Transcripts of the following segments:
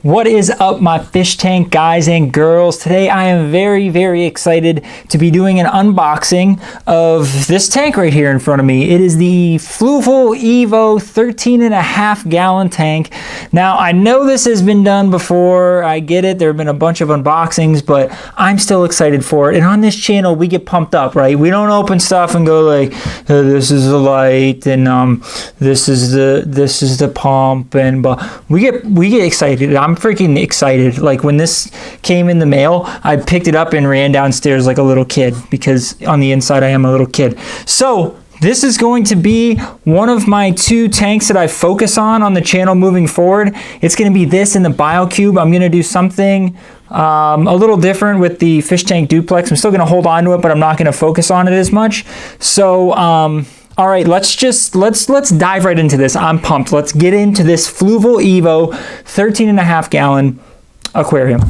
What is up, my fish tank guys and girls? Today I am very excited to be doing an unboxing of this tank right here in front of me. It is the Fluval EVO 13.5 gallon tank. Now I know this has been done before, I get it, there have been a bunch of unboxings, but I'm still excited for it. And on this channel we get pumped up, right? We don't open stuff and go like, this is the light and this is the pump, and we get excited. I'm freaking excited. Like when this came in the mail, I picked it up and ran downstairs like a little kid, because on the inside I am a little kid. So this is going to be one of my two tanks that I focus on the channel moving forward. It's going to be this and the BioCube. I'm going to do something a little different with the fish tank duplex. I'm still going to hold on to it, but I'm not going to focus on it as much. So all right, let's dive right into this. I'm pumped. Let's get into this Fluval EVO 13.5 gallon aquarium.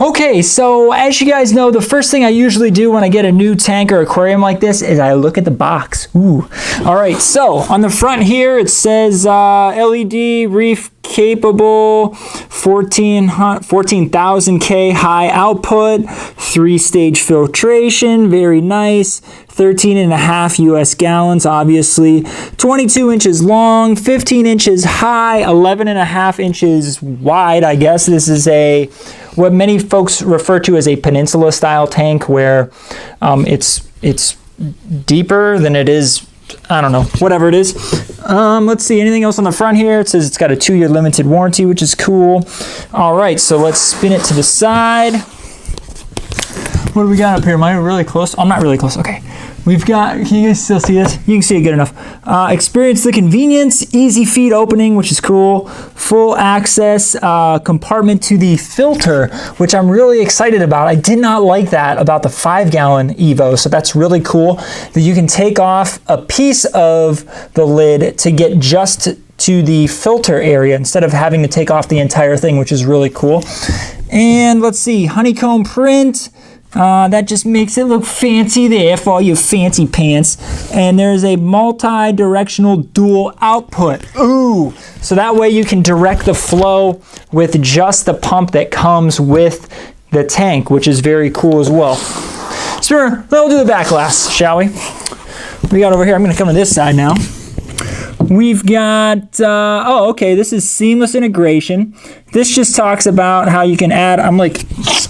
Okay, so as you guys know, the first thing I usually do when I get a new tank or aquarium like this is I look at the box. Ooh. All right, so on the front here it says LED reef capable, 14,000 K high output, 3-stage filtration, very nice, 13.5 US gallons, obviously, 22 inches long, 15 inches high, 11.5 inches wide. I guess this is what many folks refer to as a peninsula style tank, where it's deeper than it is, I don't know, whatever it is. Let's see, anything else on the front here? It says it's got a 2-year limited warranty, which is cool. All right, so let's spin it to the side. What do we got up here? Am I really close? I'm not really close. Okay. We've got, can you guys still see this? You can see it good enough. Experience the convenience, easy feed opening, which is cool. Full access compartment to the filter, which I'm really excited about. I did not like that about the 5-gallon EVO, so that's really cool that you can take off a piece of the lid to get just to the filter area instead of having to take off the entire thing, which is really cool. And let's see, honeycomb print. That just makes it look fancy there for all you fancy pants. And there's a multi-directional dual output. Ooh! So that way you can direct the flow with just the pump that comes with the tank, which is very cool as well. So we'll do the back last, shall we? We got over here, I'm going to come to this side now. We've got, oh, okay, this is seamless integration. This just talks about how you can add, I'm like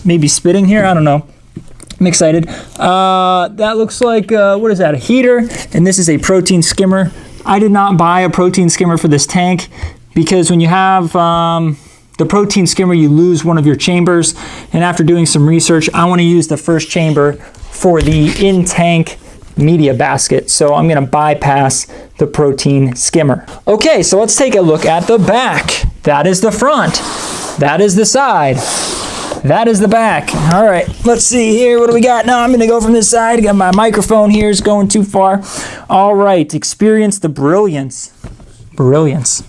maybe spitting here, I don't know. I'm excited. That looks like, what is that, a heater? And this is a protein skimmer. I did not buy a protein skimmer for this tank because when you have the protein skimmer, you lose one of your chambers. And after doing some research, I want to use the first chamber for the in-tank media basket. So I'm going to bypass the protein skimmer. Okay, so let's take a look at the back. That is the front. That is the side. That is the back. All right, let's see here. What do we got? Now I'm going to go from this side. I got my microphone here. It's going too far. All right, experience the brilliance. Brilliance.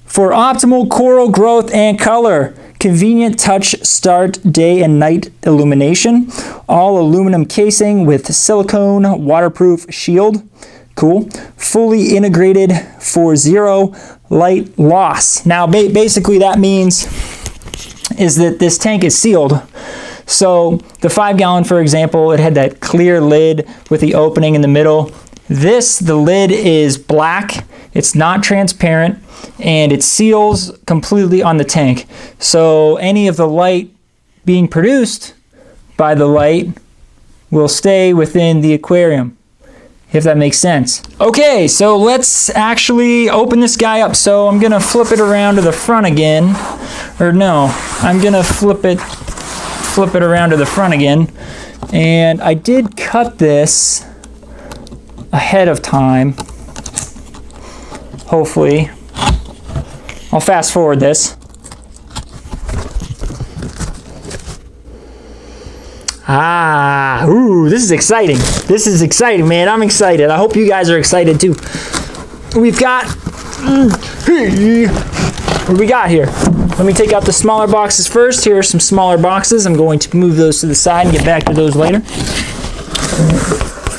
For optimal coral growth and color, convenient touch start day and night illumination. All aluminum casing with silicone waterproof shield. Cool. Fully integrated for zero light loss. Now, basically that means is that this tank is sealed. So the 5-gallon, for example, it had that clear lid with the opening in the middle. The lid is black, it's not transparent, and it seals completely on the tank. So any of the light being produced by the light will stay within the aquarium, if that makes sense. Okay, so let's actually open this guy up. So I'm gonna flip it around to the front again. Or no, I'm gonna flip it around to the front again. And I did cut this ahead of time. Hopefully. I'll fast forward this. Ooh, this is exciting. This is exciting, man. I'm excited. I hope you guys are excited too. We've got, what do we got here? Let me take out the smaller boxes first. Here are some smaller boxes. I'm going to move those to the side and get back to those later.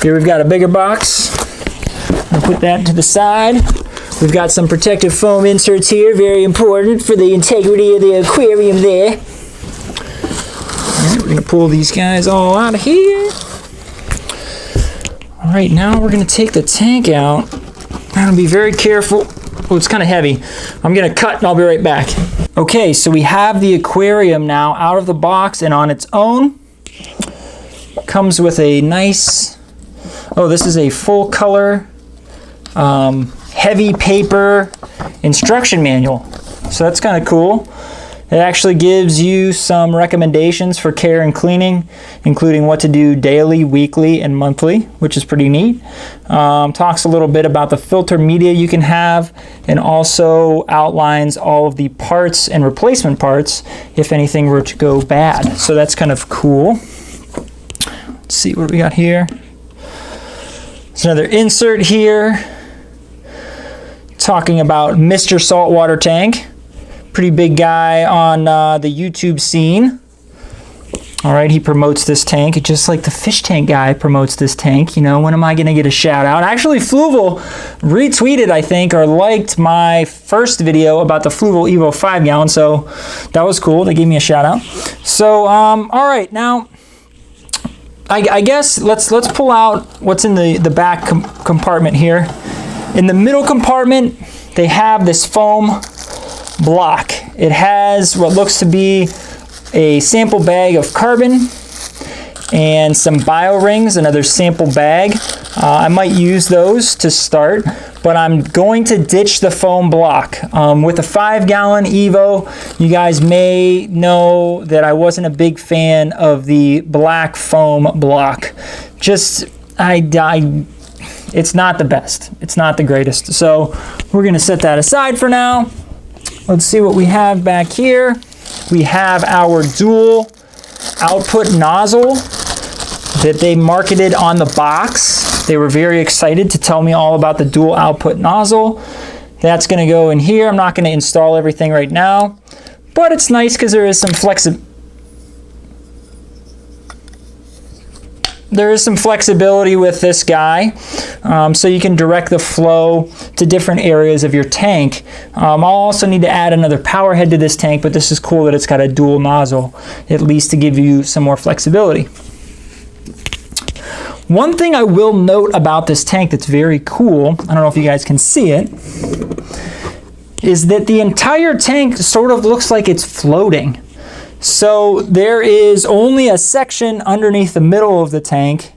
Here we've got a bigger box. I'll put that to the side. We've got some protective foam inserts here, very important for the integrity of the aquarium there. All right, we're gonna pull these guys all out of here. All right, now we're gonna take the tank out. I'm gonna be very careful. Oh, it's kind of heavy. I'm gonna cut and I'll be right back. Okay, so we have the aquarium now out of the box and on its own. Comes with a nice, oh, this is a full color, heavy paper instruction manual. So that's kind of cool. It actually gives you some recommendations for care and cleaning, including what to do daily, weekly, and monthly, which is pretty neat. Talks a little bit about the filter media you can have, and also outlines all of the parts and replacement parts if anything were to go bad. So that's kind of cool. Let's see what we got here. There's another insert here talking about Mr. Saltwater Tank. Pretty big guy on the YouTube scene. All right, he promotes this tank just like the fish tank guy promotes this tank. You know, when am I gonna get a shout out? Actually, Fluval retweeted, I think, or liked my first video about the Fluval EVO 5 gallon, so that was cool. They gave me a shout out. So, all right, now, I guess let's pull out what's in the back compartment here. In the middle compartment, they have this foam block. It has what looks to be a sample bag of carbon and some bio rings, another sample bag. I might use those to start, but I'm going to ditch the foam block. With a 5 gallon EVO, you guys may know that I wasn't a big fan of the black foam block. Just, it's not the best. It's not the greatest. So we're gonna set that aside for now. Let's see what we have back here. We have our dual output nozzle that they marketed on the box. They were very excited to tell me all about the dual output nozzle. That's gonna go in here. I'm not gonna install everything right now, but it's nice because there is some flexibility with this guy, so you can direct the flow to different areas of your tank. I'll also need to add another power head to this tank, but this is cool that it's got a dual nozzle, at least to give you some more flexibility. One thing I will note about this tank that's very cool, I don't know if you guys can see it, is that the entire tank sort of looks like it's floating. So there is only a section underneath the middle of the tank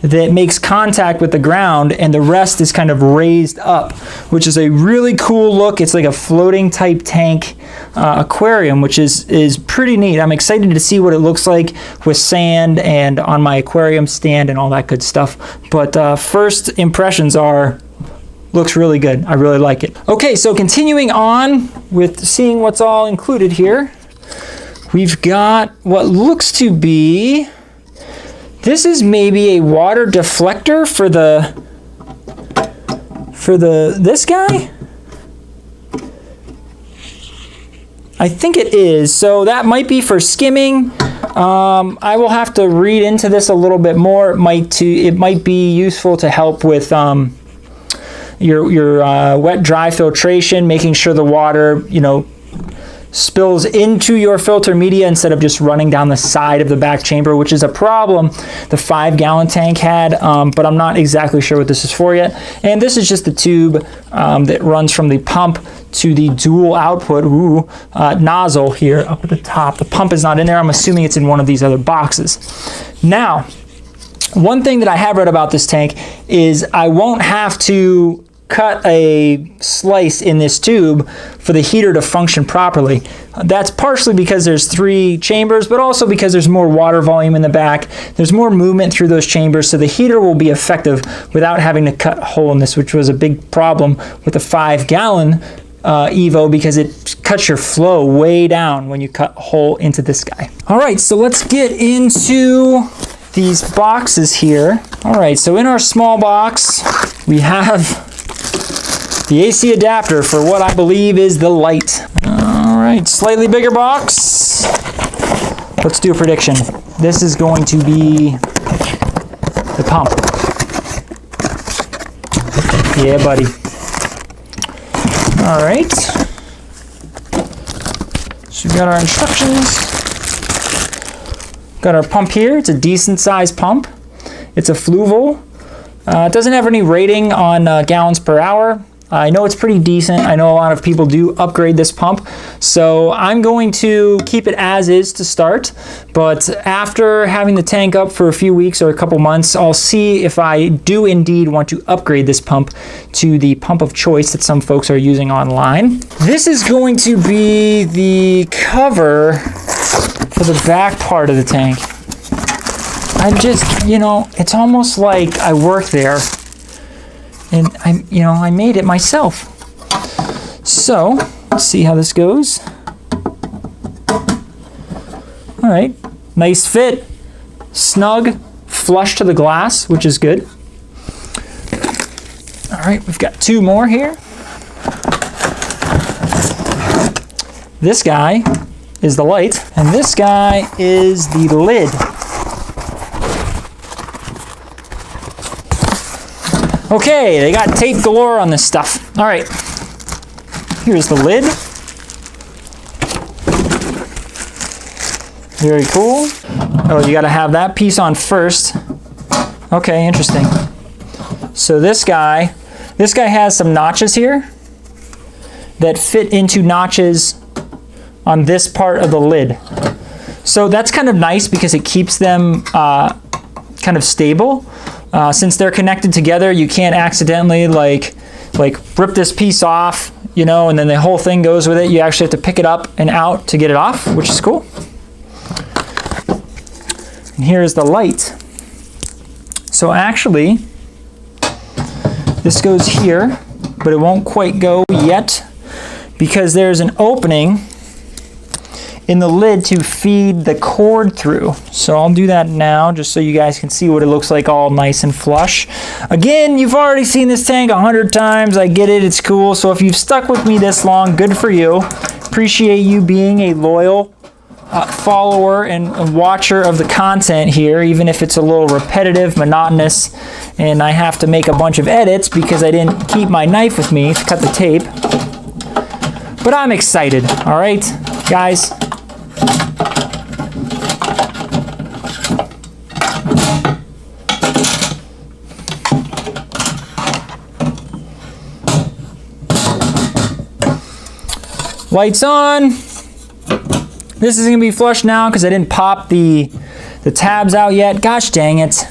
that makes contact with the ground, and the rest is kind of raised up, which is a really cool look. It's like a floating type tank aquarium, which is pretty neat. I'm excited to see what it looks like with sand and on my aquarium stand and all that good stuff. But first impressions are, looks really good. I really like it. Okay, so continuing on with seeing what's all included here. We've got what looks to be, this is maybe a water deflector for this guy? I think it is. So that might be for skimming. I will have to read into this a little bit more. It might be useful to help with your wet-dry filtration, making sure the water, you know, spills into your filter media instead of just running down the side of the back chamber, which is a problem the 5 gallon tank had, but I'm not exactly sure what this is for yet. And this is just the tube that runs from the pump to the dual output nozzle here up at the top. The pump is not in there. I'm assuming it's in one of these other boxes. Now, one thing that I have read about this tank is I won't have to cut a slice in this tube for the heater to function properly. That's partially because there's 3 chambers, but also because there's more water volume in the back. There's more movement through those chambers, so the heater will be effective without having to cut a hole in this, which was a big problem with the 5 gallon EVO, because it cuts your flow way down when you cut a hole into this guy. All right, so let's get into these boxes here. All right, so in our small box, we have the AC adapter for what I believe is the light. All right, slightly bigger box. Let's do a prediction. This is going to be the pump. Yeah, buddy. All right. So we've got our instructions. Got our pump here. It's a decent sized pump. It's a Fluval. It doesn't have any rating on gallons per hour. I know it's pretty decent. I know a lot of people do upgrade this pump. So I'm going to keep it as is to start. But after having the tank up for a few weeks or a couple months, I'll see if I do indeed want to upgrade this pump to the pump of choice that some folks are using online. This is going to be the cover for the back part of the tank. I just, you know, it's almost like I work there. And I made it myself. So, let's see how this goes. All right, nice fit, snug, flush to the glass, which is good. All right, we've got two more here. This guy is the light, and this guy is the lid. Okay, they got tape galore on this stuff. All right, here's the lid. Very cool. Oh, you gotta have that piece on first. Okay, interesting. So this guy has some notches here that fit into notches on this part of the lid. So that's kind of nice because it keeps them kind of stable. Since they're connected together, you can't accidentally like rip this piece off, you know, and then the whole thing goes with it. You actually have to pick it up and out to get it off, which is cool. And here's the light. So actually, this goes here, but it won't quite go yet because there's an opening in the lid to feed the cord through. So I'll do that now just so you guys can see what it looks like all nice and flush. Again, you've already seen this tank 100 times. I get it, it's cool. So if you've stuck with me this long, good for you. Appreciate you being a loyal follower and watcher of the content here, even if it's a little repetitive, monotonous, and I have to make a bunch of edits because I didn't keep my knife with me to cut the tape. But I'm excited, all right, guys? Lights on. This is gonna be flush now because I didn't pop the tabs out yet. Gosh dang it.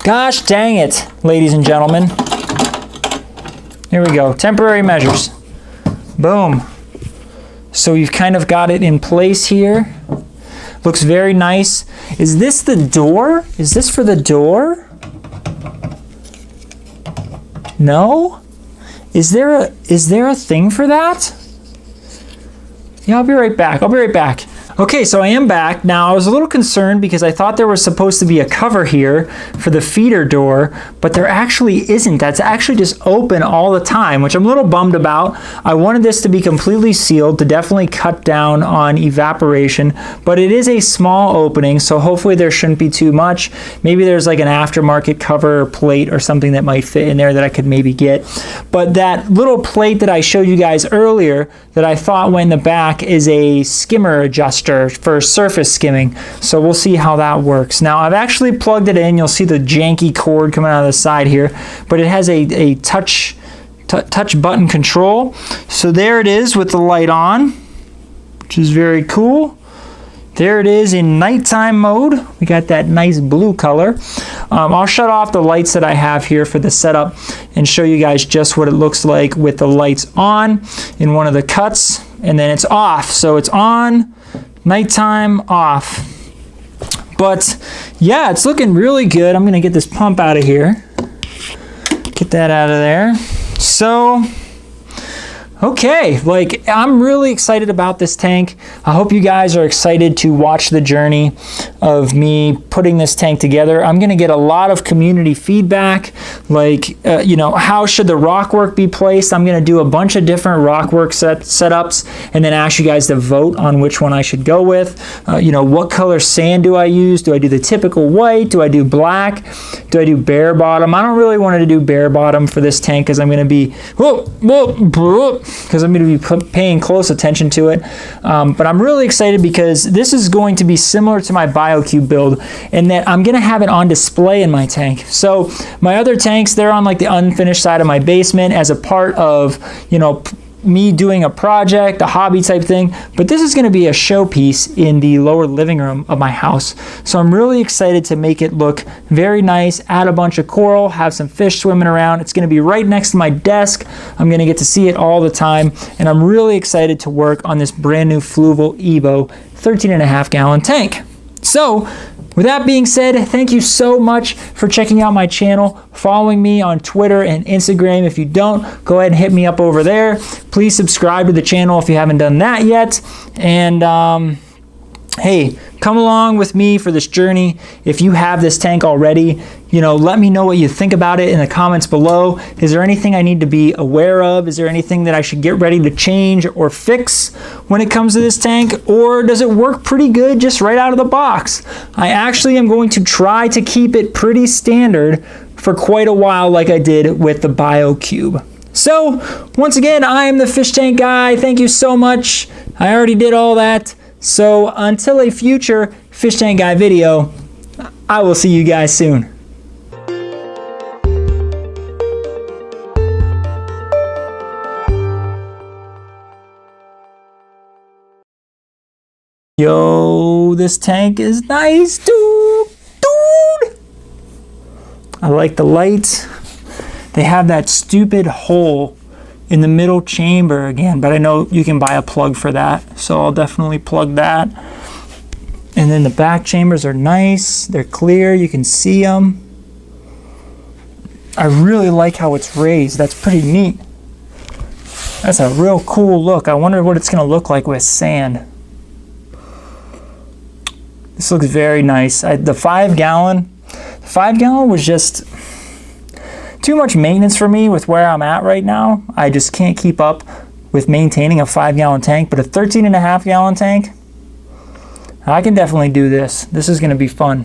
Gosh dang it, ladies and gentlemen. Here we go, temporary measures. Boom. So you've kind of got it in place here. Looks very nice. Is this the door? Is this for the door? No? Is there a thing for that? Yeah, I'll be right back. I'll be right back. Okay, so I am back. Now, I was a little concerned because I thought there was supposed to be a cover here for the feeder door, but there actually isn't. That's actually just open all the time, which I'm a little bummed about. I wanted this to be completely sealed to definitely cut down on evaporation, but it is a small opening, so hopefully there shouldn't be too much. Maybe there's like an aftermarket cover or plate or something that might fit in there that I could maybe get. But that little plate that I showed you guys earlier that I thought went in the back is a skimmer adjuster for surface skimming. So we'll see how that works. Now I've actually plugged it in. You'll see the janky cord coming out of the side here, but it has a touch button control. So there it is with the light on, which is very cool. There it is in nighttime mode. We got that nice blue color. I'll shut off the lights that I have here for the setup and show you guys just what it looks like with the lights on in one of the cuts, and then it's off. So it's on, nighttime, off. But yeah, it's looking really good. I'm gonna get this pump out of here. Get that out of there. So, okay, like I'm really excited about this tank. I hope you guys are excited to watch the journey of me putting this tank together. I'm gonna get a lot of community feedback, like, you know, how should the rock work be placed? I'm gonna do a bunch of different rock work setups and then ask you guys to vote on which one I should go with. You know, what color sand do I use? Do I do the typical white? Do I do black? Do I do bare bottom? I don't really want to do bare bottom for this tank because I'm gonna be, paying close attention to it, but I'm really excited because this is going to be similar to my BioCube build in that I'm going to have it on display in my tank. So my other tanks, they're on like the unfinished side of my basement as a part of, you know, me doing a project, a hobby type thing, but this is going to be a showpiece in the lower living room of my house. So I'm really excited to make it look very nice, add a bunch of coral, have some fish swimming around. It's going to be right next to my desk. I'm going to get to see it all the time, and I'm really excited to work on this brand new Fluval EVO 13.5 gallon tank. So with that being said, thank you so much for checking out my channel, following me on Twitter and Instagram. If you don't, go ahead and hit me up over there. Please subscribe to the channel if you haven't done that yet. And hey, come along with me for this journey. If you have this tank already, you know, let me know what you think about it in the comments below. Is there anything I need to be aware of? Is there anything that I should get ready to change or fix when it comes to this tank? Or does it work pretty good just right out of the box? I actually am going to try to keep it pretty standard for quite a while like I did with the BioCube. So once again, I am the Fish Tank Guy. Thank you so much. I already did all that. So until a future Fish Tank Guy video, I will see you guys soon. Yo, this tank is nice, dude. I like the lights. They have that stupid hole in the middle chamber again, but I know you can buy a plug for that, so I'll definitely plug that. And then the back chambers are nice. They're clear. You can see them. I really like how it's raised. That's pretty neat. That's a real cool look. I wonder what it's going to look like with sand. This looks very nice. The 5 gallon was just too much maintenance for me with where I'm at right now. I just can't keep up with maintaining a 5 gallon tank, but a 13.5 gallon tank, I can definitely do this. This is going to be fun.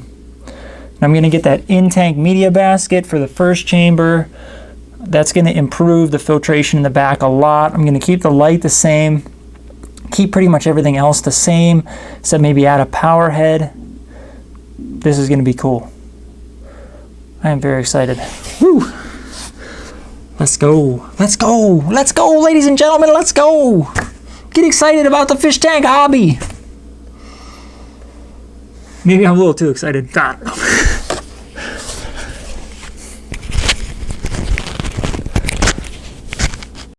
I'm going to get that in-tank media basket for the first chamber. That's going to improve the filtration in the back a lot. I'm going to keep the light the same. Keep pretty much everything else the same, except maybe add a power head. This is going to be cool. I am very excited. Woo! Let's go. Let's go. Let's go, ladies and gentlemen. Let's go. Get excited about the fish tank hobby. Maybe I'm a little too excited. God.